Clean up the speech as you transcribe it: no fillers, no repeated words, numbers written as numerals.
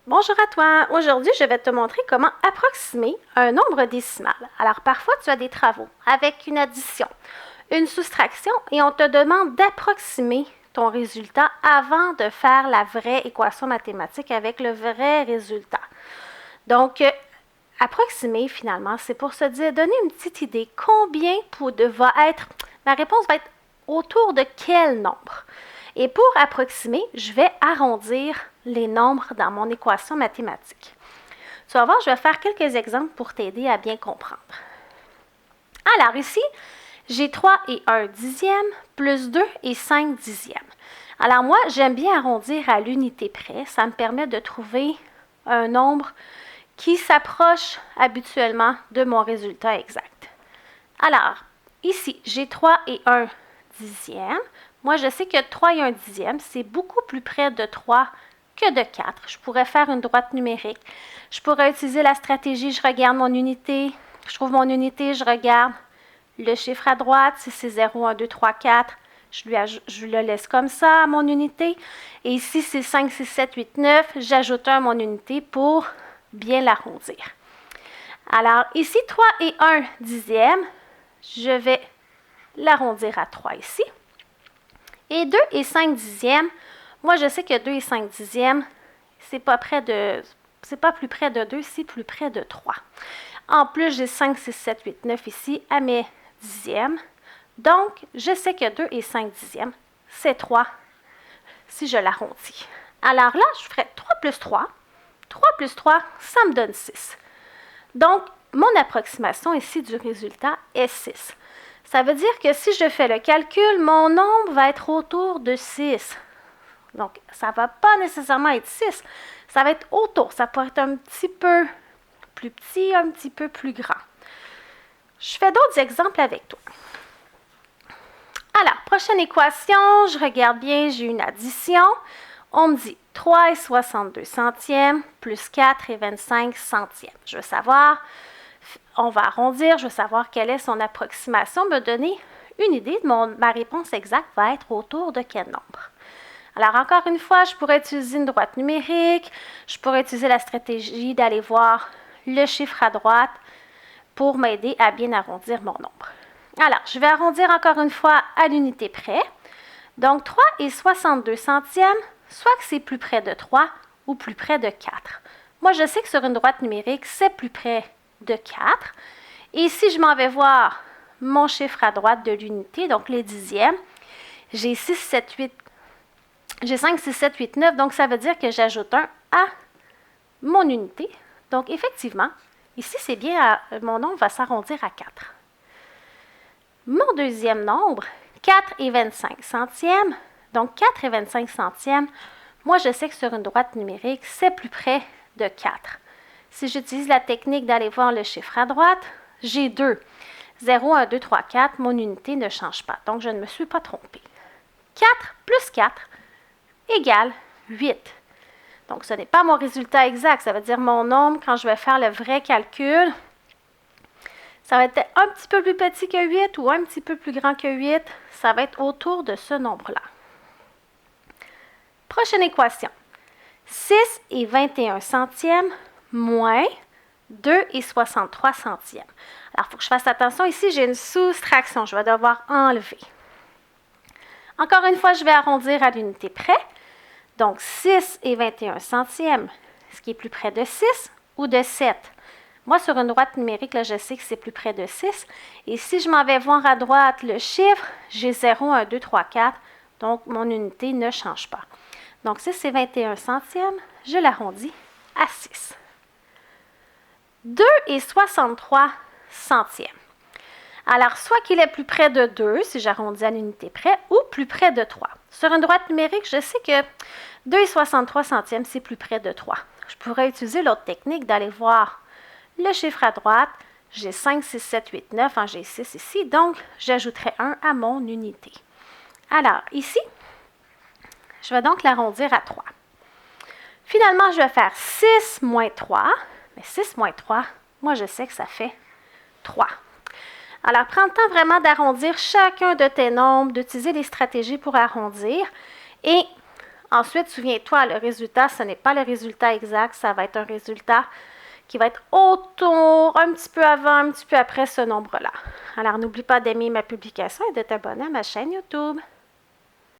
Bonjour à toi! Aujourd'hui, je vais te montrer comment approximer un nombre décimal. Alors, parfois, tu as des travaux avec une addition, une soustraction et on te demande d'approximer ton résultat avant de faire la vraie équation mathématique avec le vrai résultat. Donc, approximer, finalement, c'est pour se dire, donner une petite idée, ma réponse va être autour de quel nombre? Et pour approximer, je vais arrondir les nombres dans mon équation mathématique. Tu vas voir, je vais faire quelques exemples pour t'aider à bien comprendre. Alors ici, j'ai 3 et 1 dixième, plus 2 et 5 dixièmes. Alors moi, j'aime bien arrondir à l'unité près. Ça me permet de trouver un nombre qui s'approche habituellement de mon résultat exact. Alors, ici, j'ai 3 et 1 dixième. Moi, je sais que 3 et 1 dixième, c'est beaucoup plus près de 3 que de 4. Je pourrais faire une droite numérique. Je pourrais utiliser la stratégie, je regarde mon unité, je trouve mon unité, je regarde le chiffre à droite. Si c'est 0, 1, 2, 3, 4, je le laisse comme ça à mon unité. Et ici, c'est 5, 6, 7, 8, 9, j'ajoute 1 à mon unité pour bien l'arrondir. Alors, ici, 3 et 1 dixième, je vais l'arrondir à 3 ici. Et 2 et 5 dixièmes, moi je sais que 2 et 5 dixièmes, c'est pas plus près de 2, c'est plus près de 3. En plus, j'ai 5, 6, 7, 8, 9 ici à mes dixièmes. Donc, je sais que 2 et 5 dixièmes, c'est 3 si je l'arrondis. Alors là, je ferai 3 plus 3. 3 plus 3, ça me donne 6. Donc, mon approximation ici du résultat est 6. Ça veut dire que si je fais le calcul, mon nombre va être autour de 6. Donc, ça ne va pas nécessairement être 6. Ça va être autour. Ça peut être un petit peu plus petit, un petit peu plus grand. Je fais d'autres exemples avec toi. Alors, prochaine équation, je regarde bien, j'ai une addition. On me dit 3 et 62 centièmes plus 4 et 25 centièmes. Je veux savoir, on va arrondir, je veux savoir quelle est son approximation, me donner une idée de ma réponse exacte va être autour de quel nombre. Alors, encore une fois, je pourrais utiliser une droite numérique, je pourrais utiliser la stratégie d'aller voir le chiffre à droite pour m'aider à bien arrondir mon nombre. Alors, je vais arrondir encore une fois à l'unité près. Donc, 3 et 62 centièmes, soit que c'est plus près de 3 ou plus près de 4. Moi, je sais que sur une droite numérique, c'est plus près de 4. Et si je m'en vais voir mon chiffre à droite de l'unité, donc les dixièmes, j'ai 5, 6, 7, 8, 9, donc ça veut dire que j'ajoute 1 à mon unité. Donc, effectivement, ici, c'est bien, mon nombre va s'arrondir à 4. Mon deuxième nombre, 4 et 25 centièmes, donc 4 et 25 centièmes, moi, je sais que sur une droite numérique, c'est plus près de 4. Si j'utilise la technique d'aller voir le chiffre à droite, j'ai 2. 0, 1, 2, 3, 4, mon unité ne change pas. Donc, je ne me suis pas trompée. 4 plus 4 égale 8. Donc, ce n'est pas mon résultat exact. Ça veut dire mon nombre, quand je vais faire le vrai calcul, ça va être un petit peu plus petit que 8 ou un petit peu plus grand que 8. Ça va être autour de ce nombre-là. Prochaine équation. 6 et 21 centièmes moins 2 et 63 centièmes. Alors, il faut que je fasse attention. Ici, j'ai une soustraction. Je vais devoir enlever. Encore une fois, je vais arrondir à l'unité près. Donc, 6 et 21 centièmes, ce qui est plus près de 6 ou de 7. Moi, sur une droite numérique, là, je sais que c'est plus près de 6. Et si je m'en vais voir à droite le chiffre, j'ai 0, 1, 2, 3, 4. Donc, mon unité ne change pas. Donc, 6 et 21 centièmes, je l'arrondis à 6. 2 et 63 centièmes. Alors, soit qu'il est plus près de 2, si j'arrondis à l'unité près, ou plus près de 3. Sur une droite numérique, je sais que 2 et 63 centièmes, c'est plus près de 3. Je pourrais utiliser l'autre technique d'aller voir le chiffre à droite. J'ai 5, 6, 7, 8, 9, j'ai 6 ici, donc j'ajouterai 1 à mon unité. Alors, ici, je vais donc l'arrondir à 3. Finalement, je vais faire 6 moins 3. Mais 6 moins 3, moi, je sais que ça fait 3. Alors, prends le temps vraiment d'arrondir chacun de tes nombres, d'utiliser des stratégies pour arrondir. Et Ensuite, souviens-toi, le résultat, ce n'est pas le résultat exact, ça va être un résultat qui va être autour, un petit peu avant, un petit peu après ce nombre-là. Alors, n'oublie pas d'aimer ma publication et de t'abonner à ma chaîne YouTube.